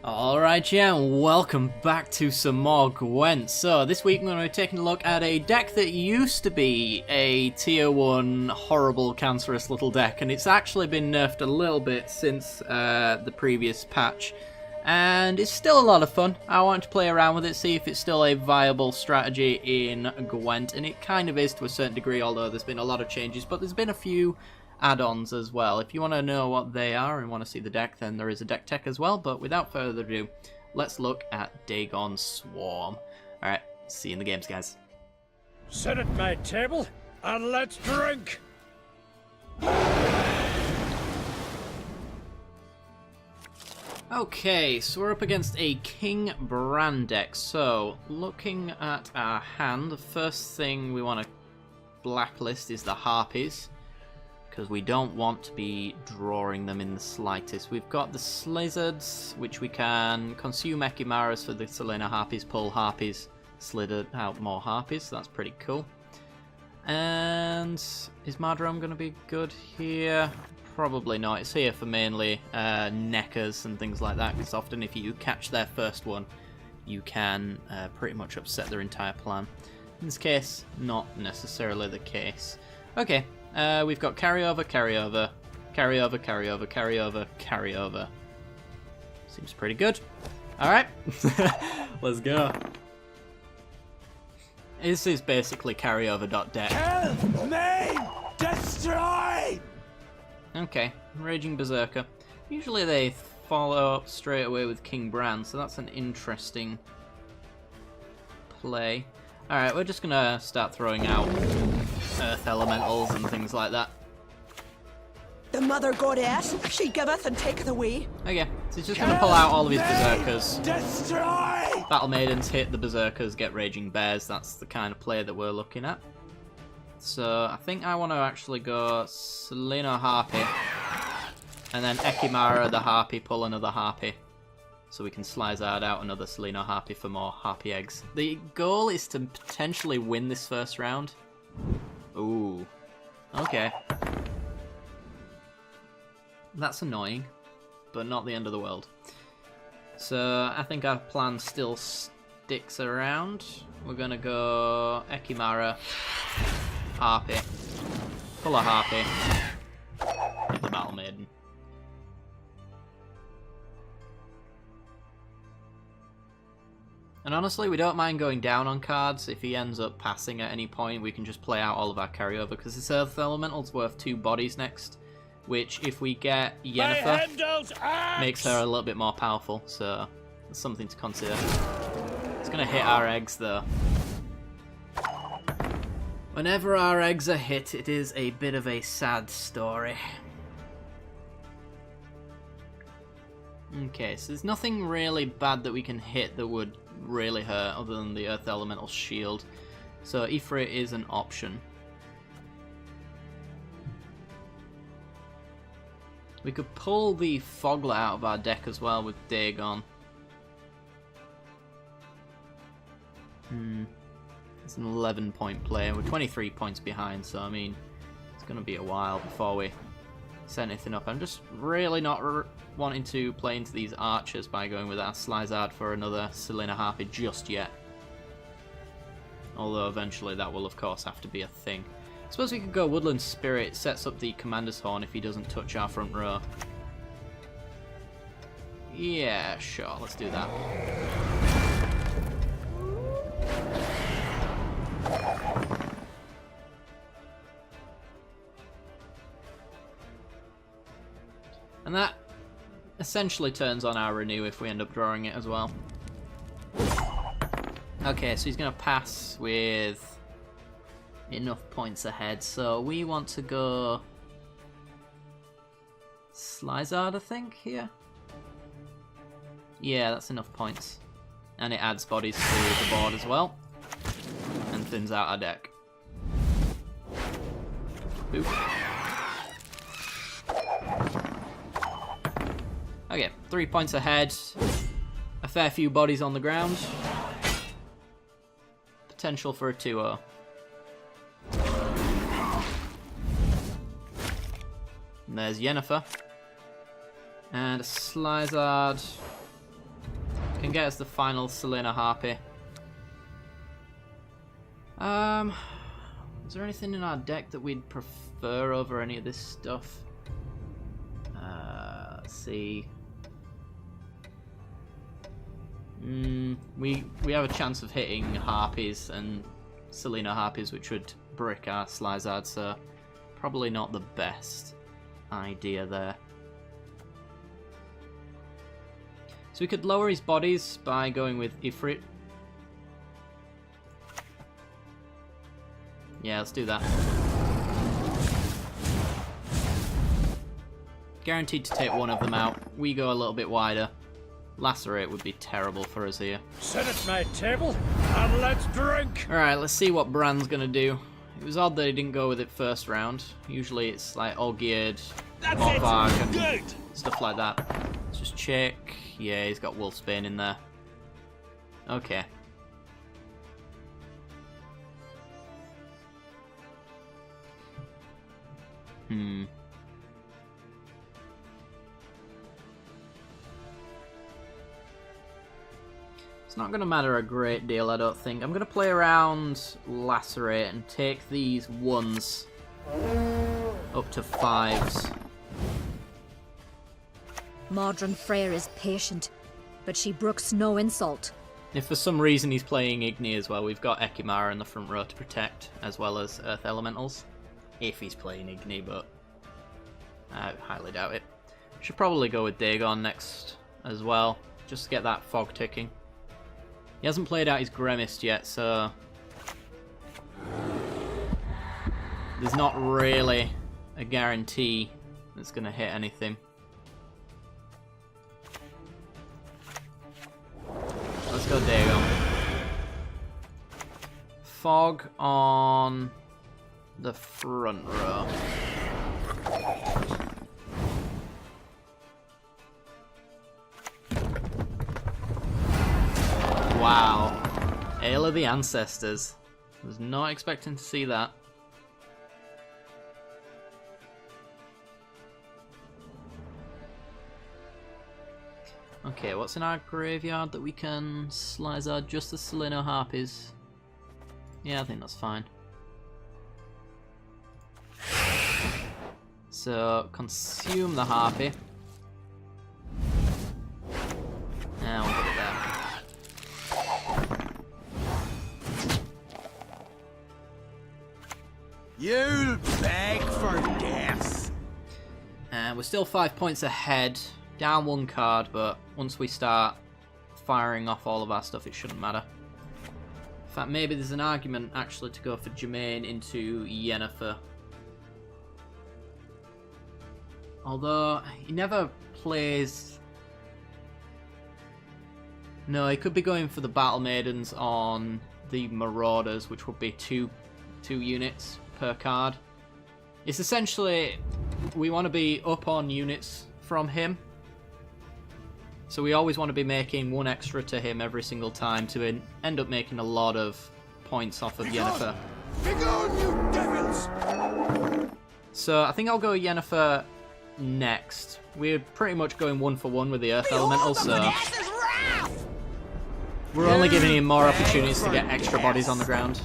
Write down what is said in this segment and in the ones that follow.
Alright, yeah, and welcome back to some more Gwent. So, this week we're going to be taking a look at a deck that used to be a tier 1 horrible cancerous little deck, and it's actually been nerfed a little bit since the previous patch. And it's still a lot of fun. I want to play around with it, see if it's still a viable strategy in Gwent, and it kind of is to a certain degree, although there's been a lot of changes, but there's been a few add-ons as well. If you want to know what they are and want to see the deck, then there is a deck tech as well, but without further ado, let's look at Dagon Swarm. Alright, see you in the games, guys. Sit at my table and let's drink! Okay, so we're up against a King Bran deck. So, looking at our hand, the first thing we want to blacklist is the Harpies, because we don't want to be drawing them in the slightest. We've got the Slizzards, which we can consume Echimaras for the Selena Harpies, pull Harpies, Slizzard out more Harpies, so that's pretty cool. And is Mardrome going to be good here? Probably not. It's here for mainly Neckers and things like that, because often if you catch their first one, you can pretty much upset their entire plan. In this case, not necessarily the case. Okay. We've got carryover, carryover, carryover, carryover, carryover, carryover. Seems pretty good. Alright, let's go. This is basically carryover.deck. Kill me! Destroy! Okay, Raging Berserker. Usually they follow up straight away with King Bran, so that's an interesting play. Alright, we're just gonna start throwing out Earth Elementals and things like that. The Mother Goddess, she giveth and taketh away. Okay, so he's just gonna pull out all of his Berserkers. Destroy! Battle Maidens hit the Berserkers, get Raging Bears. That's the kind of play that we're looking at. So I think I want to actually go Selena Harpy, and then Echimara the Harpy, pull another Harpy, so we can Slizzard out another Selena Harpy for more Harpy eggs. The goal is to potentially win this first round. Ooh. Okay. That's annoying, but not the end of the world. So I think our plan still sticks around. We're gonna go Echimara, Harpy, pull a Harpy, hit the Battle Maiden. And honestly, we don't mind going down on cards. If he ends up passing at any point, we can just play out all of our carryover, because this Earth Elemental's worth 2 bodies next, which, if we get Yennefer, makes her a little bit more powerful, so that's something to consider. It's going to hit our eggs, though. Whenever our eggs are hit, it is a bit of a sad story. Okay, so there's nothing really bad that we can hit that would really hurt other than the Earth Elemental shield. So Ifrit is an option. We could pull the Foglet out of our deck as well with Dagon. It's an 11-point play. We're 23 points behind, so I mean, it's going to be a while before we set anything up. I'm just really not wanting to play into these archers by going with our Slizzard for another Selena Harpy just yet. Although eventually that will of course have to be a thing. I suppose we could go Woodland Spirit, sets up the Commander's Horn if he doesn't touch our front row. Yeah, sure, let's do that. And that essentially turns on our Renew if we end up drawing it as well. Okay, so he's going to pass with enough points ahead. So we want to go Slizzard, I think, here. Yeah, that's enough points. And it adds bodies to the board as well. And thins out our deck. Boop. Okay, 3 points ahead. A fair few bodies on the ground. Potential for a 2-0. And there's Yennefer. And a Slizzard. Can get us the final Selena Harpy. Is there anything in our deck that we'd prefer over any of this stuff? Let's see. We have a chance of hitting Harpies and Selena Harpies, which would brick our Slizard, so probably not the best idea there. So we could lower his bodies by going with Ifrit. Yeah, let's do that. Guaranteed to take one of them out. We go a little bit wider. Lacerate would be terrible for us here. Sit at my table and let's drink. Alright, let's see what Bran's gonna do. It was odd that he didn't go with it first round. Usually it's like all geared, Morvarg and stuff like that. Let's just check. Yeah, he's got Wolfsbane in there. Okay. It's not going to matter a great deal, I don't think. I'm going to play around Lacerate and take these 1s up to 5s. Modron Freyr is patient, but she brooks no insult. If for some reason he's playing Igni as well, we've got Ekimara in the front row to protect, as well as Earth Elementals. If he's playing Igni, but I highly doubt it. Should probably go with Dagon next as well, just to get that fog ticking. He hasn't played out his Gremist yet, so there's not really a guarantee that's going to hit anything. Let's go Dagon. Fog on the front row. Wow. Ale of the Ancestors. Was not expecting to see that. Okay, what's in our graveyard that we can Slizard? Just the Seleno Harpies. Yeah, I think that's fine. So, consume the Harpy. Now we'll put it there. You'll beg for death. And we're still 5 points ahead. Down 1 card, but once we start firing off all of our stuff, it shouldn't matter. In fact, maybe there's an argument actually to go for Jermaine into Yennefer. Although, he never plays... No, he could be going for the Battle Maidens on the Marauders, which would be two units per card. It's essentially, we want to be up on units from him. So we always want to be making 1 extra to him every single time to end up making a lot of points off of Yennefer. Begone, you devils! So I think I'll go Yennefer next. We're pretty much going 1 for 1 with the Earth Elemental, so we're only giving him more opportunities to get extra bodies on the ground.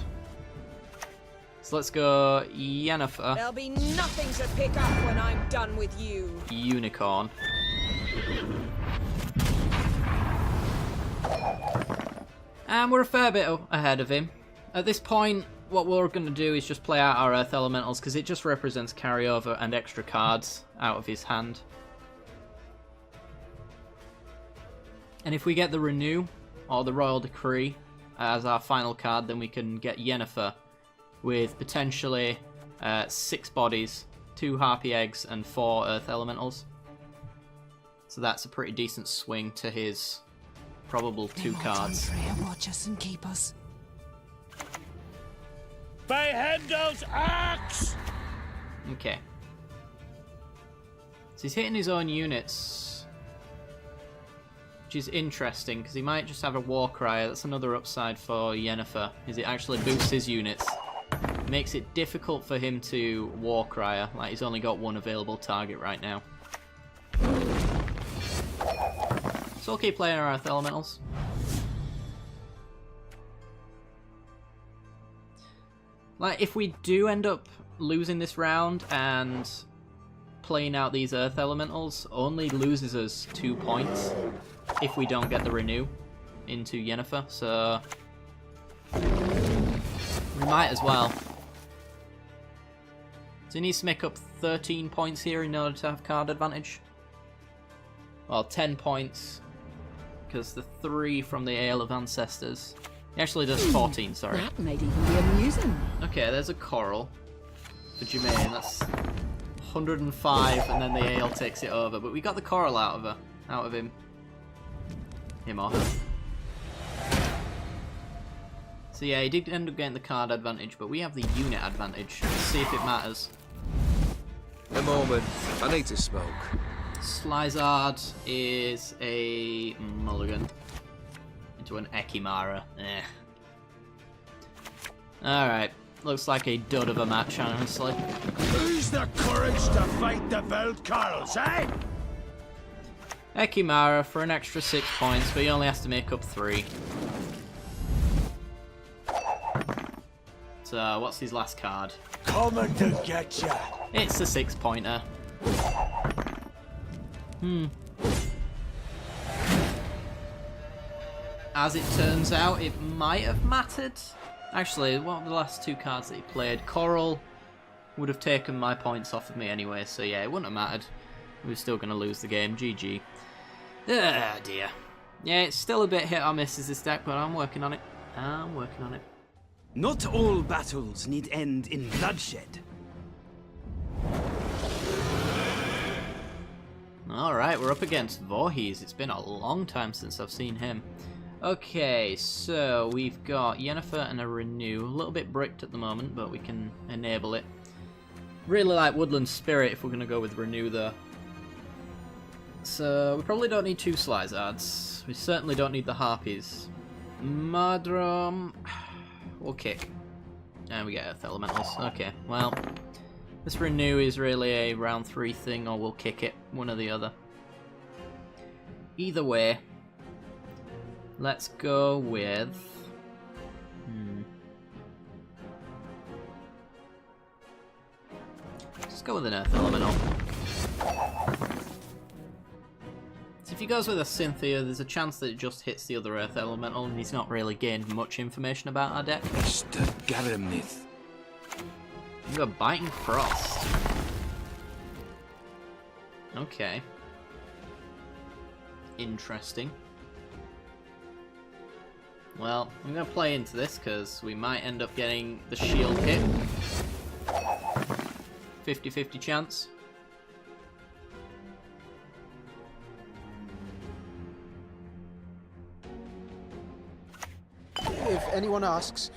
So let's go Yennefer. There'll be nothing to pick up when I'm done with you. Unicorn. And we're a fair bit ahead of him. At this point, what we're going to do is just play out our Earth Elementals, because it just represents carryover and extra cards out of his hand. And if we get the Renew, or the Royal Decree, as our final card, then we can get Yennefer with potentially 6 bodies, 2 Harpy Eggs, and 4 Earth Elementals. So that's a pretty decent swing to his probable 2 cards. Watch us and keep us. By Hendel's axe! Okay. So he's hitting his own units, which is interesting, because he might just have a Warcry. That's another upside for Yennefer, is it actually boosts his units. Makes it difficult for him to Warcry, like he's only got 1 available target right now. So We'll keep playing our Earth Elementals. Like, if we do end up losing this round and playing out these Earth Elementals, only loses us 2 points if we don't get the renew into Yennefer, so we might as well. So he needs to make up 13 points here in order to have card advantage. Well, 10 points, because the 3 from the Ale of Ancestors. He actually does 14, sorry. That might even be amusing. Okay, there's a Coral for Jermaine. That's 105, and then the Ale takes it over. But we got the Coral out of him. Him or her. So yeah, he did end up getting the card advantage, but we have the unit advantage. Let's see if it matters. A moment. I need to smoke. Slyzard is a mulligan into an Ekimara. Alright, looks like a dud of a match, honestly. Who's the courage to fight the Veldkarls, eh? Ekimara for an extra 6 points, but he only has to make up 3. So, what's his last card? Coming to get ya. It's a 6-pointer. As it turns out, it might have mattered. Actually, what were the last 2 cards that he played? Coral would have taken my points off of me anyway, so yeah, it wouldn't have mattered. We were still going to lose the game. GG. Ah, dear. Yeah, it's still a bit hit or miss as this deck, but I'm working on it. Not all battles need end in bloodshed. Alright, we're up against Voorhees. It's been a long time since I've seen him. Okay, so we've got Yennefer and a Renew. A little bit bricked at the moment, but we can enable it. Really like Woodland Spirit if we're going to go with Renew, though. So we probably don't need 2 Slyzards. We certainly don't need the Harpies. Madrom... We'll kick. And we get Earth Elementals. Okay, well... This Renew is really a round 3 thing, or we'll kick it. One or the other. Either way... Let's go with... Let's go with an Earth Elemental. So if he goes with a Cynthia, there's a chance that it just hits the other Earth Elemental, and he's not really gained much information about our deck. Mr. Garamith. We've got Biting Frost. Okay. Interesting. Well, I'm going to play into this because we might end up getting the shield hit. 50-50 chance. If anyone asks,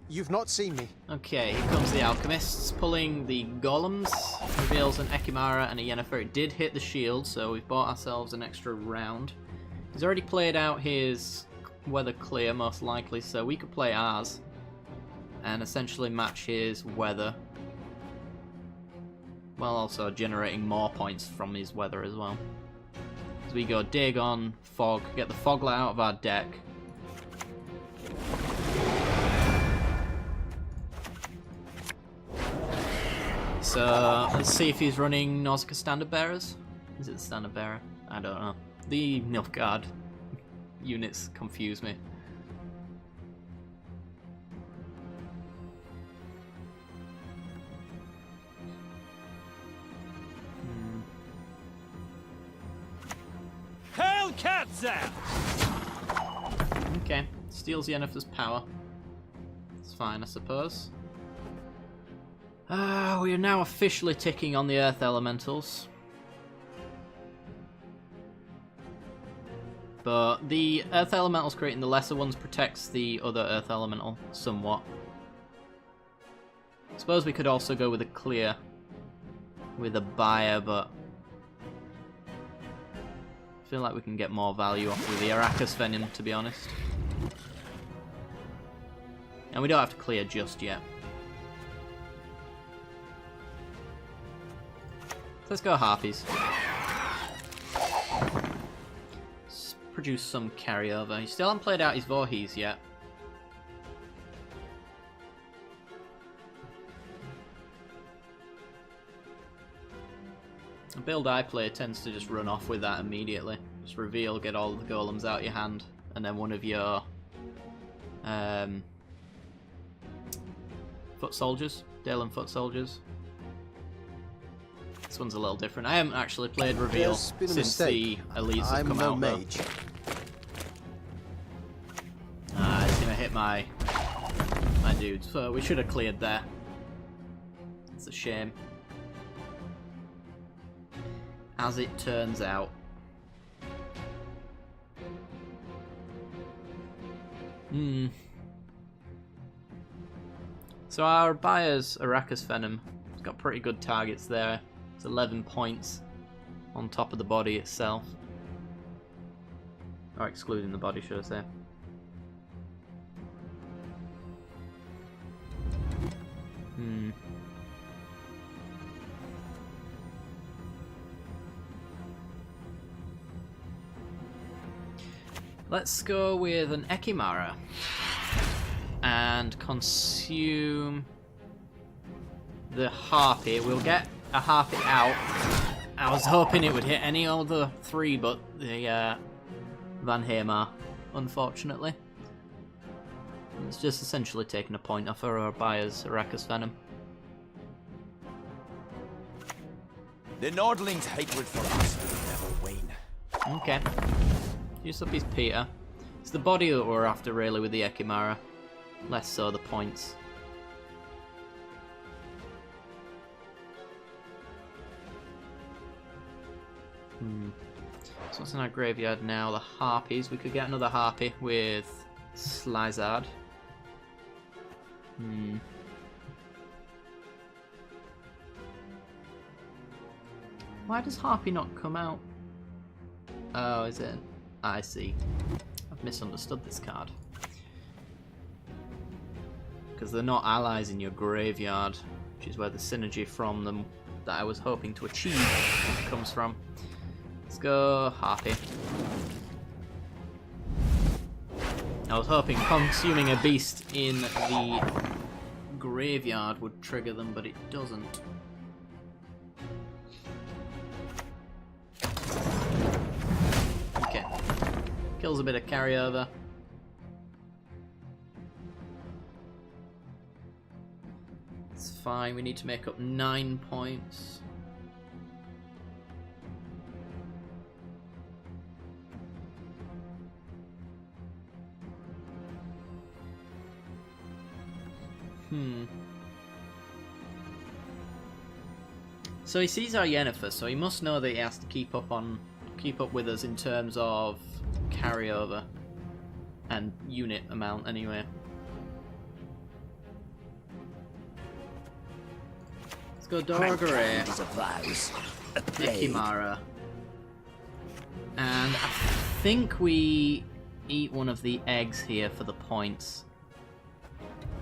you've not seen me. Okay, here comes the Alchemists, pulling the Golems, reveals an Ekimara and a Yennefer. It did hit the shield, so we've bought ourselves an extra round. He's already played out his Weather Clear, most likely, so we could play ours and essentially match his Weather, while also generating more points from his Weather as well. So we go Dagon, Fog, get the Foglet out of our deck. So let's see if he's running Nausicaa Standard Bearers. Is it the Standard Bearer? I don't know. The Nilfgaard units confuse me. Hellcats out! Okay, steals Yennefer's power. It's fine, I suppose. We are now officially ticking on the Earth Elementals. But the Earth Elementals creating the lesser ones protects the other Earth Elemental somewhat. I suppose we could also go with a clear with a buyer, but I feel like we can get more value off with the Arrakis Venom, to be honest. And we don't have to clear just yet. Let's go Harpies. produce some carryover. He still hasn't played out his Voorhees yet. The build I play tends to just run off with that immediately. Just reveal, get all the golems out of your hand, and then one of your foot soldiers, Dagon foot soldiers. This one's a little different. I haven't actually played reveal since the elites have come out. I'm no mage. It's gonna hit my dude, so we should have cleared there. It's a shame. As it turns out. So our buyer's Arachas Venom has got pretty good targets there. It's 11 points on top of the body itself. Or excluding the body, should I say. Let's go with an Ekimara and consume the Harpy. We'll get a Harpy out. I was hoping it would hit any other three but the Van Hamar, unfortunately. It's just essentially taking a point off our buyer's Arachas Venom. The Nordling's hatred for us will never wane. Okay. Use up his Peter. It's the body that we're after really with the Ekimara. Less so the points. So what's in our graveyard now? The Harpies. We could get another Harpy with Slizard. Why does Harpy not come out? Oh, is it? I see. I've misunderstood this card. Because they're not allies in your graveyard, which is where the synergy from them that I was hoping to achieve comes from. Let's go Harpy. I was hoping consuming a beast in the graveyard would trigger them, but it doesn't. Okay. Kills a bit of carryover. It's fine, we need to make up 9 points. So he sees our Yennefer, so he must know that he has to keep up with us in terms of carryover and unit amount anyway. Let's go Dorgare, Ekimara, and I think we eat one of the eggs here for the points.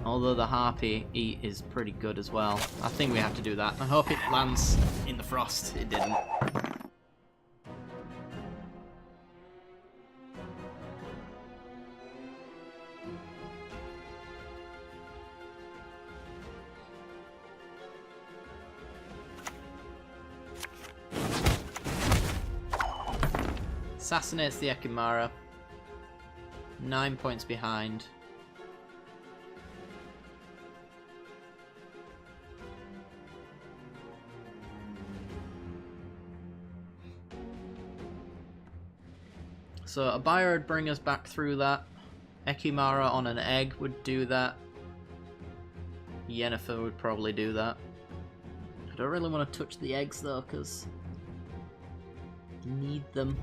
Although the Harpy eat is pretty good as well. I think we have to do that. I hope it lands in the frost. It didn't. Assassinates the Ekimara. 9 points behind. So a buyer would bring us back through that. Ekimara on an egg would do that. Yennefer would probably do that. I don't really want to touch the eggs though, because I need them.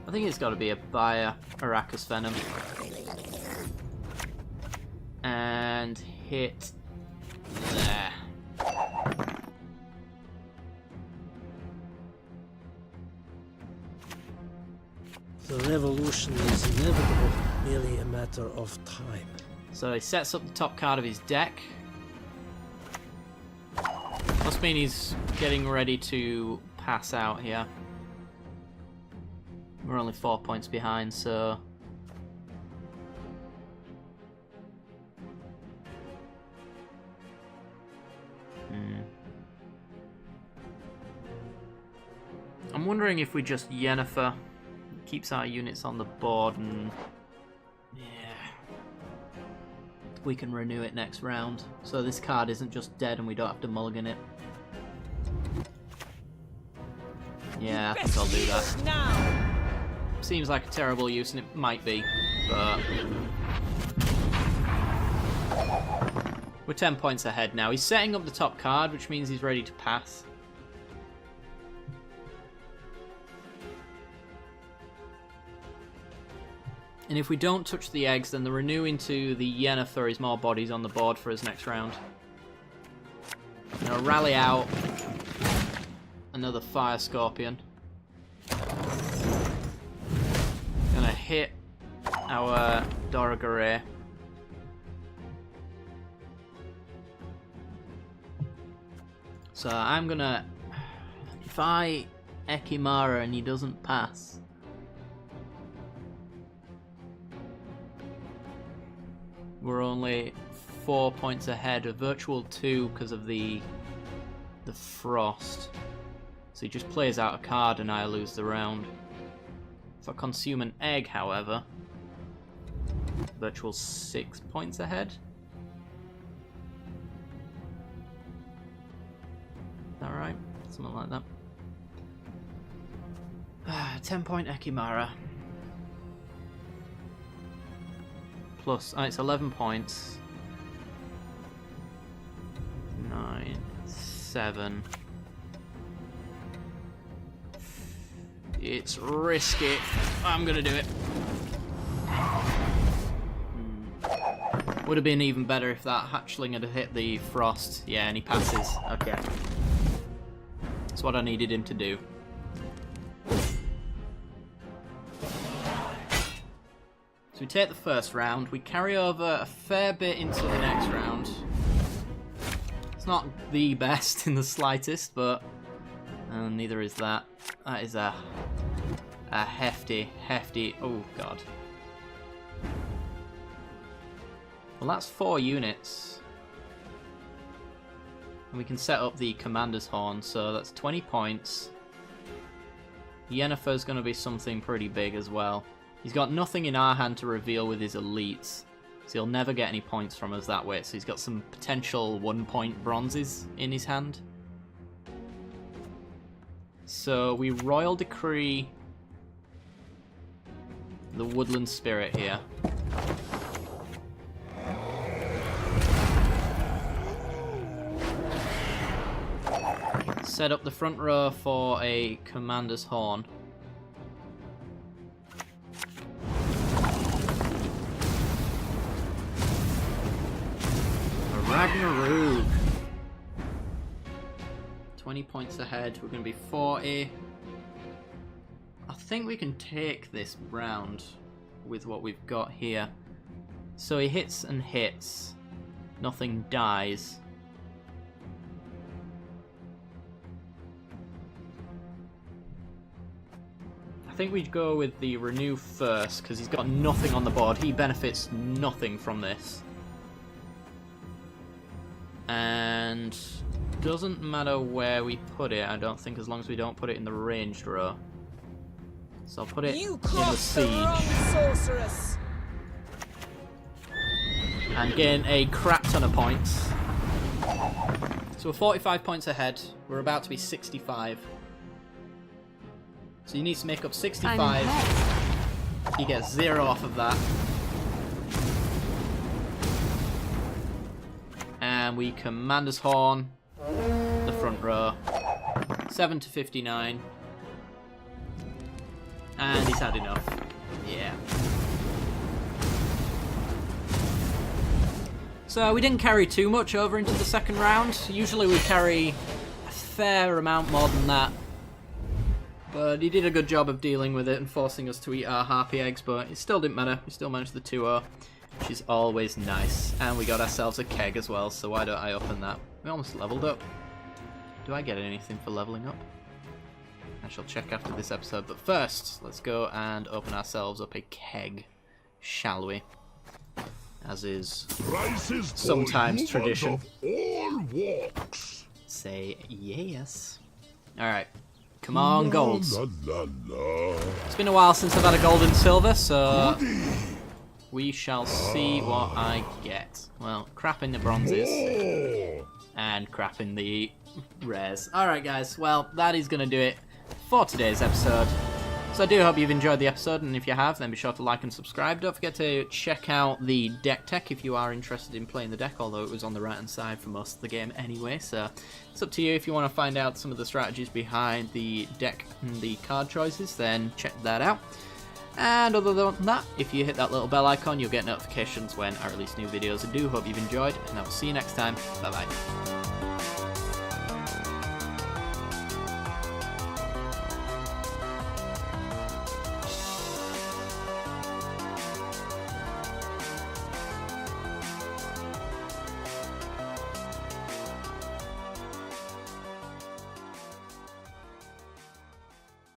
I think it's got to be a buyer, Arachas Venom. And hit there. The revolution is inevitable, merely a matter of time. So he sets up the top card of his deck. Must mean he's getting ready to pass out here. We're only 4 points behind, so... I'm wondering if we just Yennefer, keeps our units on the board, and yeah, we can renew it next round. So this card isn't just dead and we don't have to mulligan it. Yeah, I think I'll do that. Now. Seems like a terrible use, and it might be, but we're 10 points ahead now. He's setting up the top card, which means he's ready to pass. And if we don't touch the eggs, then the renew into the Yennefer is more bodies on the board for us next round. I'm gonna rally out another Fire Scorpion. Gonna hit our Doragare. So I'm gonna... If I Ekimara and he doesn't pass... We're only 4 points ahead, a virtual 2 because of the frost. So he just plays out a card and I lose the round. If I consume an egg, however, virtual 6 points ahead. Is that right? Something like that. 10-point Ekimara. Plus, it's 11 points. 9, 7. It's risky. I'm gonna do it. Would have been even better if that hatchling had hit the frost. Yeah, and he passes. Okay. That's what I needed him to do. So we take the first round, we carry over a fair bit into the next round. It's not the best in the slightest, but neither is that. That is a hefty, oh god. Well, that's 4 units. And we can set up the Commander's Horn, so that's 20 points. Yennefer's going to be something pretty big as well. He's got nothing in our hand to reveal with his elites, so he'll never get any points from us that way. So he's got some potential 1-point bronzes in his hand. So we Royal Decree the Woodland Spirit here. Set up the front row for a Commander's Horn. Ragnarok. 20 points ahead. We're going to be 40. I think we can take this round with what we've got here. So he hits and hits. Nothing dies. I think we'd go with the renew first because he's got nothing on the board. He benefits nothing from this. And doesn't matter where we put it, I don't think, as long as we don't put it in the ranged row. So I'll put it in the siege. And gain a crap ton of points. So we're 45 points ahead. We're about to be 65. So you need to make up 65. He gets 0 off of that. And we Commander's Horn the front row. 7 to 59. And he's had enough. Yeah. So we didn't carry too much over into the second round. Usually we carry a fair amount more than that. But he did a good job of dealing with it and forcing us to eat our harpy eggs, but it still didn't matter. We still managed the 2-0, which is always nice. And we got ourselves a keg as well, so why don't I open that? We almost leveled up. Do I get anything for leveling up? I shall check after this episode, but first, let's go and open ourselves up a keg, shall we? As is sometimes tradition. Say yes. Alright. Come on, golds. It's been a while since I've had a gold and silver, so we shall see what I get. Well, crap in the bronzes and crap in the rares. Alright guys, well that is going to do it for today's episode. So I do hope you've enjoyed the episode, and if you have, then be sure to like and subscribe. Don't forget to check out the deck tech if you are interested in playing the deck, although it was on the right hand side for most of the game anyway, so it's up to you. If you want to find out some of the strategies behind the deck and the card choices, then check that out. And other than that, if you hit that little bell icon, you'll get notifications when I release new videos. I do hope you've enjoyed, and I will see you next time. Bye bye.